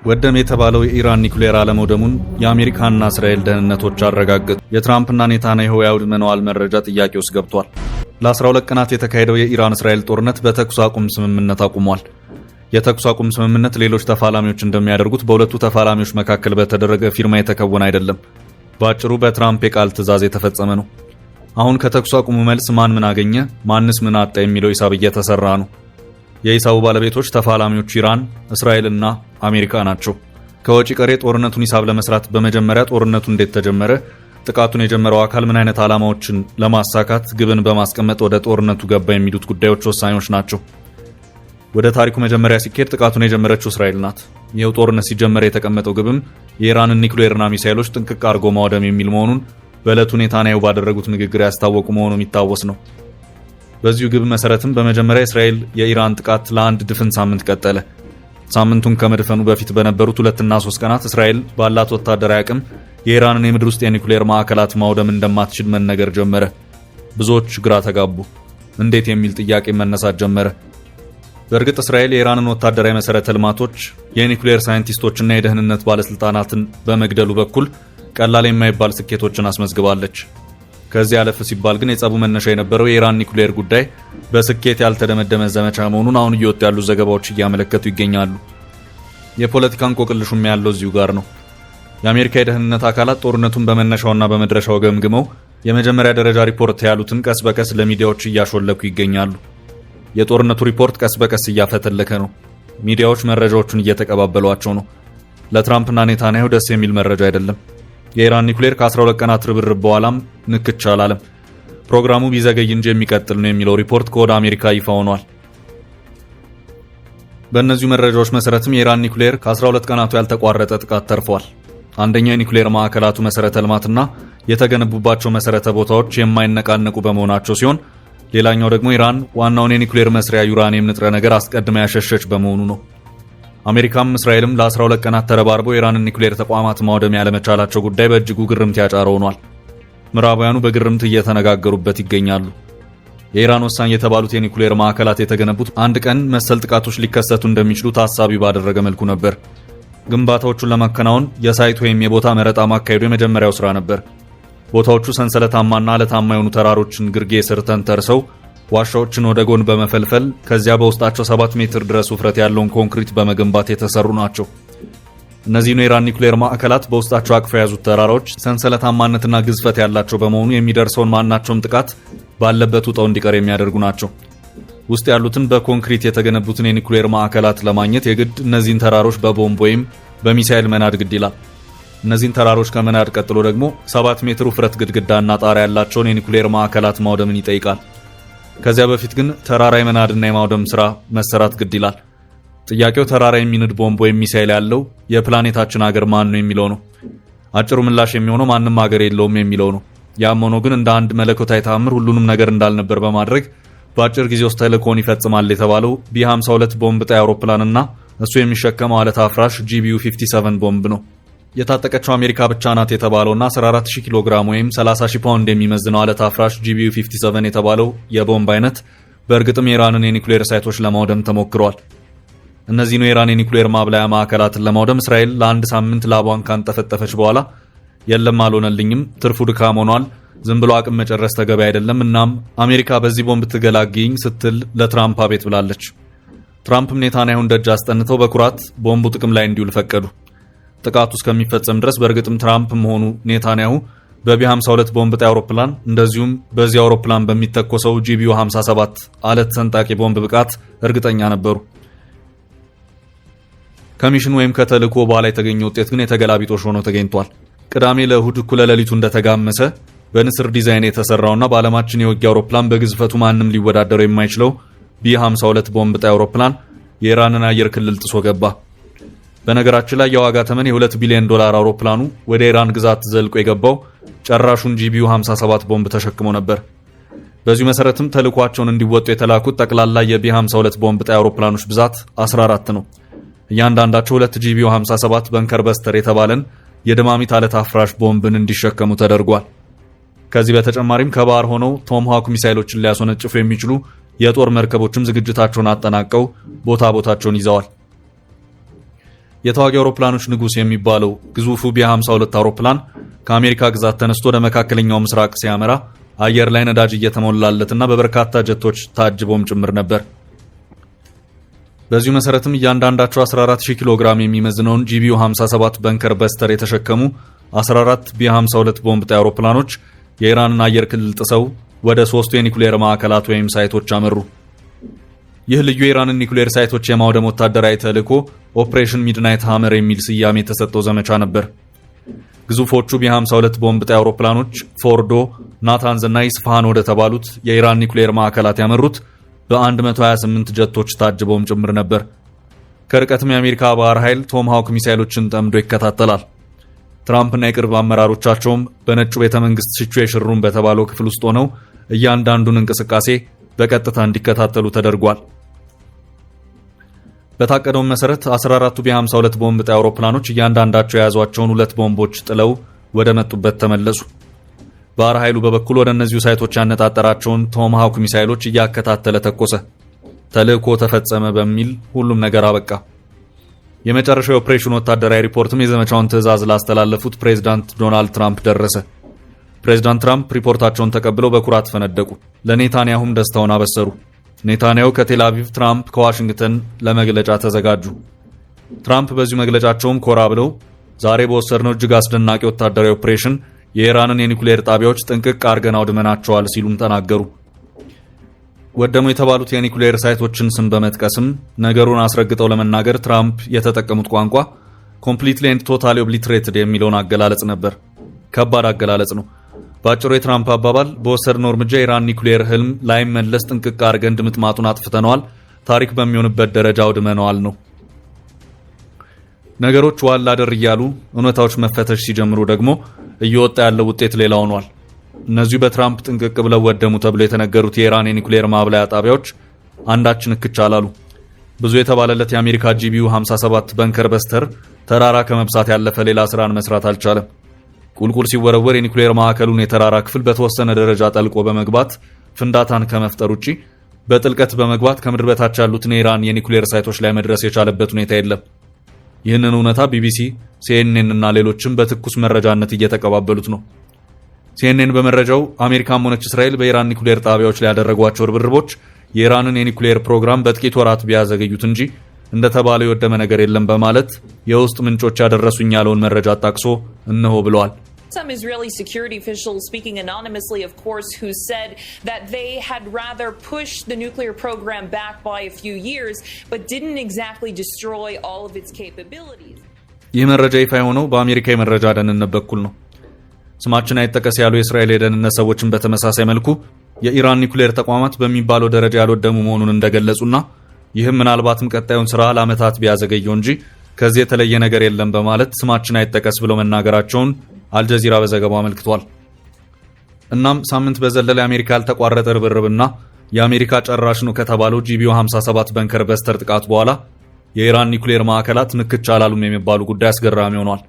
ወደም የተባለው የኢራን ኒኩሌር አለመውደሙን የአሜሪካና እስራኤል ደህንነቶች አረጋገጡ። የትራምፕና ኔታንያሁ ያውድመነዋል መረጃ ጥያቄ ውስጥ ገብቷል። ለ12 ቀናት የተካሄደው የኢራን እስራኤል ጦርነት በተኩስ አቁም ስምምነት አቁሟል። የተኩስ አቁም ስምምነት ሌሎች ተፋላሚዎች እንደሚያደርጉት በሁለቱ ተፋላሚዎች መካከል በተደረገ ፊርማ የተከወነ አይደለም። በአጭሩ በትራምፕ የቃል ትዕዛዝ የተፈጸመ ነው። አሁን ከተኩስ አቁሙ መልስ ማን ምን አገኘ፣ ማንስ ምን አጣ የሚለው ሂሳብ እየተሰራ ነው። የሂሳቡ ባለቤቶች ተፋላሚዎች ኢራን፣ እስራኤልና አሜሪካ ናቸው። ከወጪ ቀሬ ጦርነቱን ሂሳብ ለመስራት በመጀመሪያ ጦርነቱ እንዴት ተጀመረ፣ ጥቃቱን የጀመረው አካል ምን አይነት ዓላማዎችን ለማሳካት ግብን በማስቀመጥ ወደ ጦርነቱ ገባ የሚሉት ጉዳዮች ወሳኞች ናቸው። ወደ ታሪኩ መጀመሪያ ሲካሄድ ጥቃቱን የጀመረችው እስራኤል ናት። ይኸው ጦርነት ሲጀመር የተቀመጠው ግብም የኢራንን ኒኩሌርና ሚሳይሎች ጥንቅቅ አድርጎ ማውደም የሚል መሆኑን በዕለቱ ኔታንያሁ ባደረጉት ንግግር ያስታወቁ መሆኑ የሚታወስ ነው። በዚሁ ግብ መሰረትም በመጀመሪያ እስራኤል የኢራን ጥቃት ለአንድ ድፍን ሳምንት ቀጠለ። ሳምንቱን ከመድፈኑ በፊት በነበሩት 2 እና 3 ቀናት እስራኤል ባላት ወታደራዊ አቅም የኢራንን የምድር ውስጥ የኒኩሌር ማዕከላት ማውደም እንደማትችል መነገር ጀመረ። ብዙዎች ግራ ተጋቡ። እንዴት የሚል ጥያቄ መነሳት ጀመረ። በእርግጥ እስራኤል የኢራንን ወታደራዊ መሰረተ ልማቶች፣ የኒኩሌር ሳይንቲስቶችና የደህንነት ባለስልጣናትን በመግደሉ በኩል ቀላል የማይባል ስኬቶችን አስመዝግባለች። ከዚህ አለፍ ሲባል ግን የጸቡ መነሻ የነበረው የኢራን ኒኩሌር ጉዳይ በስኬት ያልተደመደመ ዘመቻ መሆኑን አሁን እየወጡ ያሉ ዘገባዎች እያመለከቱ ይገኛሉ። የፖለቲካ እንቆቅልሹም ያለው እዚሁ ጋር ነው። የአሜሪካ የደህንነት አካላት ጦርነቱን በመነሻውና በመድረሻው ገምግመው የመጀመሪያ ደረጃ ሪፖርት ያሉትን ቀስ በቀስ ለሚዲያዎች እያሾለኩ ይገኛሉ። የጦርነቱ ሪፖርት ቀስ በቀስ እያፈተለከ ነው። ሚዲያዎች መረጃዎቹን እየተቀባበሏቸው ነው። ለትራምፕና ኔታንያሁ ደስ የሚል መረጃ አይደለም። የኢራን ኒኩሌር ከ12 ቀናት ርብርብ በኋላም ንክች አላለም። ፕሮግራሙ ቢዘገይ እንጂ የሚቀጥል ነው የሚለው ሪፖርት ከወደ አሜሪካ ይፋ ሆኗል። በእነዚሁ መረጃዎች መሰረትም የኢራን ኒኩሌር ከ12 ቀናቱ ያልተቋረጠ ጥቃት ተርፏል። አንደኛው የኒኩሌር ማዕከላቱ መሰረተ ልማትና የተገነቡባቸው መሰረተ ቦታዎች የማይነቃነቁ በመሆናቸው ሲሆን፣ ሌላኛው ደግሞ ኢራን ዋናውን የኒኩሌር መስሪያ ዩራኒየም ንጥረ ነገር አስቀድማ ያሸሸች በመሆኑ ነው። አሜሪካም እስራኤልም ለ12 ቀናት ተረባርበው የኢራንን ኒኩሌር ተቋማት ማውደም ያለመቻላቸው ጉዳይ በእጅጉ ግርምት ያጫረው ሆኗል። ምዕራባውያኑ በግርምት እየተነጋገሩበት ይገኛሉ። የኢራን ወሳኝ የተባሉት የኒኩሌር ማዕከላት የተገነቡት አንድ ቀን መሰል ጥቃቶች ሊከሰቱ እንደሚችሉ ታሳቢ ባደረገ መልኩ ነበር። ግንባታዎቹን ለማከናወን የሳይት ወይም የቦታ መረጣ ማካሄዱ የመጀመሪያው ስራ ነበር። ቦታዎቹ ሰንሰለታማና አለታማ የሆኑ ተራሮችን ግርጌ ስር ተንተርሰው ዋሻዎችን ወደ ጎን በመፈልፈል ከዚያ በውስጣቸው 7 ሜትር ድረስ ውፍረት ያለውን ኮንክሪት በመገንባት የተሰሩ ናቸው። እነዚህ የኢራን ኒኩሌር ማዕከላት በውስጣቸው አቅፈው የያዙት ተራራዎች ሰንሰለታማነትና ግዝፈት ያላቸው በመሆኑ የሚደርሰውን ማናቸውም ጥቃት ባለበት ውጠው እንዲቀር የሚያደርጉ ናቸው። ውስጥ ያሉትን በኮንክሪት የተገነቡትን የኒኩሌር ማዕከላት ለማግኘት የግድ እነዚህን ተራሮች በቦምብ ወይም በሚሳኤል መናድ ግድ ይላል። እነዚህን ተራሮች ከመናድ ቀጥሎ ደግሞ 7 ሜትር ውፍረት ግድግዳና ጣሪያ ያላቸውን የኒኩሌር ማዕከላት ማውደምን ይጠይቃል። ከዚያ በፊት ግን ተራራ የመናድና የማውደም ስራ መሰራት ግድ ይላል። ጥያቄው ተራራ የሚንድ ቦምብ ወይም ሚሳኤል ያለው የፕላኔታችን ሀገር ማን ነው የሚለው ነው። አጭሩ ምላሽ የሚሆነው ማንም ሀገር የለውም የሚለው ነው። ያም ሆኖ ግን እንደ አንድ መለኮታዊ ተአምር ሁሉንም ነገር እንዳልነበር በማድረግ በአጭር ጊዜ ውስጥ ተልእኮውን ይፈጽማል የተባለው ቢ52 ቦምብ ጣይ አውሮፕላንና እሱ የሚሸከመው አለት አፍራሽ GBU-57 ቦምብ ነው። የታጠቀችው አሜሪካ ብቻ ናት የተባለውና 14000 ኪሎ ግራም ወይም 30000 ፓውንድ የሚመዝነው አለት አፍራሽ GBU-57 የተባለው የቦምብ አይነት በእርግጥም የኢራንን የኒኩሌር ሳይቶች ለማውደም ተሞክሯል። እነዚህን የኢራን የኒኩሌር ማብላያ ማዕከላትን ለማውደም እስራኤል ለአንድ ሳምንት ላቧን ካንጠፈጠፈች በኋላ የለም አልሆነልኝም፣ ትርፉ ድካም ሆኗል፣ ዝም ብሎ አቅም መጨረስ ተገቢ አይደለም፣ እናም አሜሪካ በዚህ ቦምብ ትገላግኝ ስትል ለትራምፕ አቤት ብላለች። ትራምፕም ኔታንያሁን ደጅ አስጠንተው በኩራት ቦምቡ ጥቅም ላይ እንዲውል ፈቀዱ። ጥቃቱ እስከሚፈጸም ድረስ በእርግጥም ትራምፕም ሆኑ ኔታንያሁ በቢ52 ቦምብ ጣይ አውሮፕላን እንደዚሁም በዚህ አውሮፕላን በሚተኮሰው GBU-57 አለት ሰንጣቂ ቦምብ ብቃት እርግጠኛ ነበሩ። ከሚሽን ወይም ከተልእኮ በኋላ የተገኘ ውጤት ግን የተገላቢጦሽ ሆኖ ተገኝቷል። ቅዳሜ ለእሁድ እኩለ ሌሊቱ እንደተጋመሰ በንስር ዲዛይን የተሰራውና በዓለማችን የውጊያ አውሮፕላን በግዝፈቱ ማንም ሊወዳደረው የማይችለው ቢ52 ቦምብ ጣይ አውሮፕላን የኢራንን አየር ክልል ጥሶ ገባ። በነገራችን ላይ የዋጋ ተመን $2 ቢሊዮን አውሮፕላኑ ወደ ኢራን ግዛት ዘልቆ የገባው ጨራሹን GBU-57 ቦምብ ተሸክሞ ነበር። በዚሁ መሰረትም ተልኳቸውን እንዲወጡ የተላኩት ጠቅላላ የቢ52 ቦምብ ጣይ አውሮፕላኖች ብዛት 14 ነው። እያንዳንዳቸው 2 GBU-57 በንከር በስተር የተባለን የደማሚት አለት አፍራሽ ቦምብን እንዲሸከሙ ተደርጓል። ከዚህ በተጨማሪም ከባህር ሆነው ቶምሃውክ ሚሳይሎችን ሊያስወነጭፉ የሚችሉ የጦር መርከቦችም ዝግጅታቸውን አጠናቀው ቦታቸውን ይዘዋል። የተዋጊ አውሮፕላኖች ንጉስ የሚባለው ግዙፉ ቢ52 አውሮፕላን ከአሜሪካ ግዛት ተነስቶ ወደ መካከለኛው ምስራቅ ሲያመራ አየር ላይ ነዳጅ እየተሞላለትና በበርካታ ጀቶች ታጅቦም ጭምር ነበር። በዚሁ መሰረትም እያንዳንዳቸው 14000 ኪሎ ግራም የሚመዝነውን ጂቢዩ 57 በንከር በስተር የተሸከሙ 14 ቢ52 ቦምብ ጣይ አውሮፕላኖች የኢራንን አየር ክልል ጥሰው ወደ 3 የኒኩሌር ማዕከላት ወይም ሳይቶች አመሩ። ይህ ልዩ የኢራንን ኒኩሌር ሳይቶች የማውደም ወታደራዊ ተልዕኮ ኦፕሬሽን ሚድናይት ሃመር የሚል ስያሜ የተሰጠው ዘመቻ ነበር። ግዙፎቹ ቢ52 ቦምብ ጣይ አውሮፕላኖች ፎርዶ፣ ናታንዝ እና ኢስፋሃን ወደ ተባሉት የኢራን ኒኩሌር ማዕከላት ያመሩት በ128 ጀቶች ታጅበውም ጭምር ነበር። ከርቀትም የአሜሪካ ባህር ኃይል ቶምሃውክ ሚሳይሎችን ጠምዶ ይከታተላል። ትራምፕና የቅርብ አመራሮቻቸውም በነጩ ቤተ መንግስት ሲቹዌሽን ሩም በተባለው ክፍል ውስጥ ሆነው እያንዳንዱን እንቅስቃሴ በቀጥታ እንዲከታተሉ ተደርጓል። በታቀደው መሰረት 14ቱ ቢ52 ቦምብ ጣይ አውሮፕላኖች እያንዳንዳቸው የያዟቸውን 2 ቦምቦች ጥለው ወደ መጡበት ተመለሱ። ባህር ኃይሉ በበኩል ወደ እነዚሁ ሳይቶች ያነጣጠራቸውን ቶምሃውክ ሚሳይሎች እያከታተለ ተኮሰ። ተልዕኮ ተፈጸመ በሚል ሁሉም ነገር አበቃ። የመጨረሻው ኦፕሬሽን ወታደራዊ ሪፖርትም የዘመቻውን ትዕዛዝ ላስተላለፉት ፕሬዝዳንት ዶናልድ ትራምፕ ደረሰ። ፕሬዝዳንት ትራምፕ ሪፖርታቸውን ተቀብለው በኩራት ፈነደቁ። ለኔታንያሁም ደስታውን አበሰሩ። ኔታንያሁ ከቴል አቪቭ፣ ትራምፕ ከዋሽንግተን ለመግለጫ ተዘጋጁ። ትራምፕ በዚሁ መግለጫቸውም ኮራ ብለው ዛሬ በወሰድነው እጅግ አስደናቂ ወታደራዊ ኦፕሬሽን የኢራንን የኒኩሌር ጣቢያዎች ጥንቅቅ አርገን አውድመናቸዋል ሲሉም ተናገሩ። ወደሙ የተባሉት የኒኩሌር ሳይቶችን ስም በመጥቀስም ነገሩን አስረግጠው ለመናገር ትራምፕ የተጠቀሙት ቋንቋ ኮምፕሊትሊ ኤንድ ቶታሊ ኦብሊትሬትድ የሚለውን አገላለጽ ነበር። ከባድ አገላለጽ ነው። በአጭሩ የትራምፕ አባባል በወሰድነው እርምጃ የኢራን ኒኩሌር ህልም ላይመለስ ጥንቅቅ አርገን ድምጥማጡን አጥፍተነዋል፣ ታሪክ በሚሆንበት ደረጃ አውድመነዋል ነው። ነገሮች ዋላ ደር እያሉ እውነታዎች መፈተሽ ሲጀምሩ ደግሞ እየወጣ ያለው ውጤት ሌላ ሆኗል። እነዚሁ በትራምፕ ጥንቅቅ ብለው ወደሙ ተብሎ የተነገሩት የኢራን የኒኩሌር ማብላያ ጣቢያዎች አንዳችን እክች አላሉ። ብዙ የተባለለት የአሜሪካ ጂቢዩ 57 በንከር በስተር ተራራ ከመብሳት ያለፈ ሌላ ስራን መስራት አልቻለም። ቁልቁል ሲወረወር የኒኩሌር ማዕከሉን የተራራ ክፍል በተወሰነ ደረጃ ጠልቆ በመግባት ፍንዳታን ከመፍጠር ውጪ በጥልቀት በመግባት ከምድር በታች ያሉትን የኢራን የኒኩሌር ሳይቶች ላይ መድረስ የቻለበት ሁኔታ የለም። ይህንን እውነታ ቢቢሲ፣ ሲኤንኤን እና ሌሎችም በትኩስ መረጃነት እየተቀባበሉት ነው። ሲኤንኤን በመረጃው አሜሪካም ሆነች እስራኤል በኢራን ኒኩሌር ጣቢያዎች ላይ ያደረጓቸው ርብርቦች የኢራንን የኒኩሌር ፕሮግራም በጥቂት ወራት ቢያዘገዩት እንጂ እንደተባለው የወደመ ነገር የለም በማለት የውስጥ ምንጮች ያደረሱኝ ያለውን መረጃ አጣቅሶ እነሆ ብለዋል። Some Israeli security officials, speaking anonymously, of course, who said that they had rather pushed the nuclear program back by a few years, but didn't exactly destroy all of its capabilities. ይህ መረጃ ይፋ የሆነው በአሜሪካ የመረጃ ደህንነት በኩል ነው። ስማችን አይጠቀስ ያሉ የእስራኤል የደህንነት ሰዎችን በተመሳሳይ መልኩ የኢራን ኒኩሌር ተቋማት በሚባለው ደረጃ ያልወደሙ መሆኑን እንደገለጹና ይህም ምናልባትም ቀጣዩን ስራ ለዓመታት ቢያዘገየው እንጂ ከዚህ የተለየ ነገር የለም በማለት ስማችን አይጠቀስ ብለው መናገራቸውን አልጀዚራ በዘገባው አመልክቷል። እናም ሳምንት በዘለለ የአሜሪካ ያልተቋረጠ ርብርብና የአሜሪካ ጨራሽ ነው ከተባለው ጂቢዩ 57 በንከር በስተር ጥቃት በኋላ የኢራን ኒኩሌር ማዕከላት ንክች አላሉም የሚባሉ ጉዳይ አስገራሚ ሆኗል።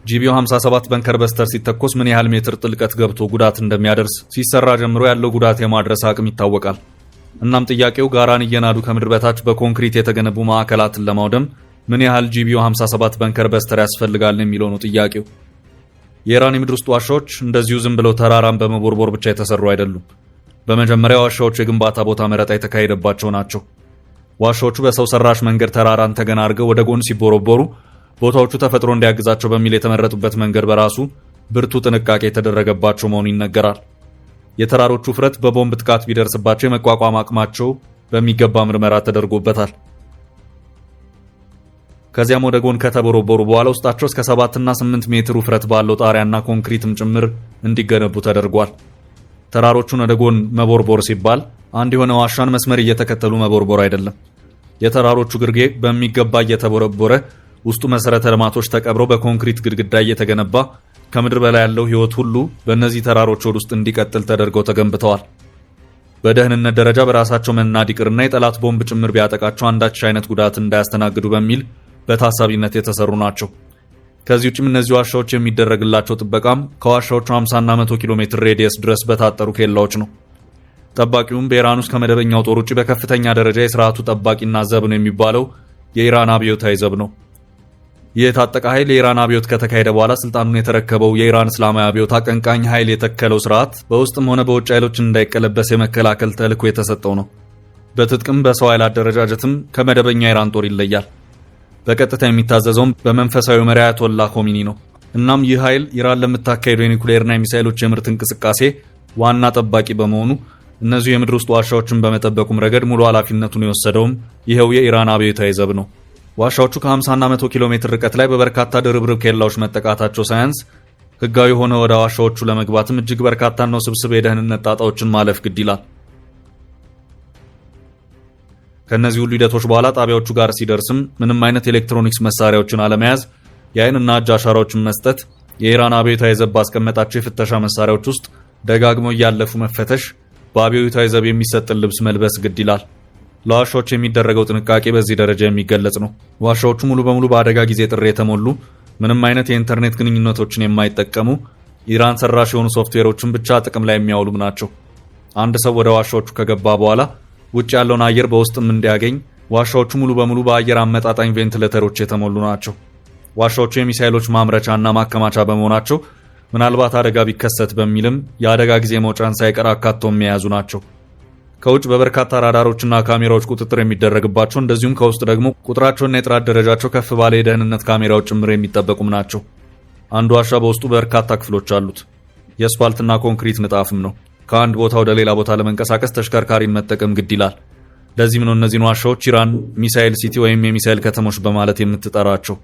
ጂቢዩ 57 በንከር በስተር ሲተኮስ ምን ያህል ሜትር ጥልቀት ገብቶ ጉዳት እንደሚያደርስ ሲሰራ ጀምሮ ያለው ጉዳት የማድረስ አቅም ይታወቃል። እናም ጥያቄው ጋራን እየናዱ ከምድር በታች በኮንክሪት የተገነቡ ማዕከላትን ለማውደም ምን ያህል ጂቢዩ 57 በንከር በስተር ያስፈልጋል የሚለው ነው ጥያቄው። የኢራን የምድር ውስጥ ዋሻዎች እንደዚሁ ዝም ብለው ተራራን በመቦርቦር ብቻ የተሰሩ አይደሉም። በመጀመሪያ ዋሻዎቹ የግንባታ ቦታ መረጣ የተካሄደባቸው ናቸው። ዋሻዎቹ በሰው ሰራሽ መንገድ ተራራን ተገና አድርገው ወደ ጎን ሲቦረቦሩ ቦታዎቹ ተፈጥሮ እንዲያግዛቸው በሚል የተመረጡበት መንገድ በራሱ ብርቱ ጥንቃቄ የተደረገባቸው መሆኑ ይነገራል። የተራሮቹ ውፍረት በቦምብ ጥቃት ቢደርስባቸው የመቋቋም አቅማቸው በሚገባ ምርመራ ተደርጎበታል። ከዚያም ወደ ጎን ከተቦረቦሩ በኋላ ውስጣቸው እስከ 7 እና 8 ሜትር ውፍረት ባለው ጣሪያና ኮንክሪትም ጭምር እንዲገነቡ ተደርጓል። ተራሮቹን ወደ ጎን መቦርቦር ሲባል አንድ የሆነ ዋሻን መስመር እየተከተሉ መቦርቦር አይደለም። የተራሮቹ ግርጌ በሚገባ እየተቦረቦረ ውስጡ መሰረተ ልማቶች ተቀብረው በኮንክሪት ግድግዳ እየተገነባ ከምድር በላይ ያለው ህይወት ሁሉ በእነዚህ ተራሮች ውስጥ እንዲቀጥል ተደርገው ተገንብተዋል። በደህንነት ደረጃ በራሳቸው መናድ ይቅርና የጠላት ቦምብ ጭምር ቢያጠቃቸው አንዳች አይነት ጉዳት እንዳያስተናግዱ በሚል በታሳቢነት የተሰሩ ናቸው። ከዚህ ውጭም እነዚህ ዋሻዎች የሚደረግላቸው ጥበቃም ከዋሻዎቹ 50 እና 100 ኪሎ ሜትር ሬዲየስ ድረስ በታጠሩ ኬላዎች ነው። ጠባቂውም በኢራን ውስጥ ከመደበኛው ጦር ውጭ በከፍተኛ ደረጃ የስርዓቱ ጠባቂና ዘብ ነው የሚባለው የኢራን አብዮታዊ ዘብ ነው። ይህ የታጠቀ ኃይል የኢራን አብዮት ከተካሄደ በኋላ ስልጣኑን የተረከበው የኢራን እስላማዊ አብዮት አቀንቃኝ ኃይል የተከለው ስርዓት በውስጥም ሆነ በውጭ ኃይሎች እንዳይቀለበስ የመከላከል ተልዕኮ የተሰጠው ነው። በትጥቅም በሰው ኃይል አደረጃጀትም ከመደበኛ ኢራን ጦር ይለያል። በቀጥታ የሚታዘዘውም በመንፈሳዊ መሪ አያቶላህ ኮሚኒ ነው። እናም ይህ ኃይል ኢራን ለምታካሄደው የኒኩሌርና የሚሳይሎች የምርት እንቅስቃሴ ዋና ጠባቂ በመሆኑ እነዚህ የምድር ውስጥ ዋሻዎችን በመጠበቁም ረገድ ሙሉ ኃላፊነቱን የወሰደውም ይኸው የኢራን አብዮታዊ ዘብ ነው። ዋሻዎቹ ከ50 እና 100 ኪሎ ሜትር ርቀት ላይ በበርካታ ድርብርብ ኬላዎች መጠቃታቸው ሳያንስ ህጋዊ ሆነ ወደ ዋሻዎቹ ለመግባትም እጅግ በርካታና ውስብስብ የደህንነት ጣጣዎችን ማለፍ ግድ ይላል። ከነዚህ ሁሉ ሂደቶች በኋላ ጣቢያዎቹ ጋር ሲደርስም ምንም አይነት ኤሌክትሮኒክስ መሳሪያዎችን አለመያዝ፣ የአይንና እጅ አሻራዎችን መስጠት፣ የኢራን አብዮታዊ ዘብ ባስቀመጣቸው የፍተሻ መሳሪያዎች ውስጥ ደጋግመው እያለፉ መፈተሽ፣ በአብዮታዊ ዘብ የሚሰጥን ልብስ መልበስ ግድ ይላል። ለዋሻዎች የሚደረገው ጥንቃቄ በዚህ ደረጃ የሚገለጽ ነው። ዋሻዎቹ ሙሉ በሙሉ በአደጋ ጊዜ ጥሪ የተሞሉ፣ ምንም አይነት የኢንተርኔት ግንኙነቶችን የማይጠቀሙ፣ ኢራን ሰራሽ የሆኑ ሶፍትዌሮችን ብቻ ጥቅም ላይ የሚያውሉም ናቸው። አንድ ሰው ወደ ዋሻዎቹ ከገባ በኋላ ውጭ ያለውን አየር በውስጥም እንዲያገኝ ዋሻዎቹ ሙሉ በሙሉ በአየር አመጣጣኝ ቬንቲሌተሮች የተሞሉ ናቸው። ዋሻዎቹ የሚሳይሎች ማምረቻና ማከማቻ በመሆናቸው ምናልባት አደጋ ቢከሰት በሚልም የአደጋ ጊዜ መውጫን ሳይቀር አካተው የሚያዙ ናቸው። ከውጭ በበርካታ ራዳሮችና ካሜራዎች ቁጥጥር የሚደረግባቸው፣ እንደዚሁም ከውስጥ ደግሞ ቁጥራቸውና የጥራት ደረጃቸው ከፍ ባለ የደህንነት ካሜራዎች ጭምር የሚጠበቁም ናቸው። አንድ ዋሻ በውስጡ በርካታ ክፍሎች አሉት። የአስፋልትና ኮንክሪት ንጣፍም ነው። ከአንድ ቦታ ወደ ሌላ ቦታ ለመንቀሳቀስ ተሽከርካሪን መጠቀም ግድ ይላል። ለዚህም ነው እነዚህን ዋሻዎች ኢራን ሚሳኤል ሲቲ ወይም የሚሳኤል ከተሞች በማለት የምትጠራቸው።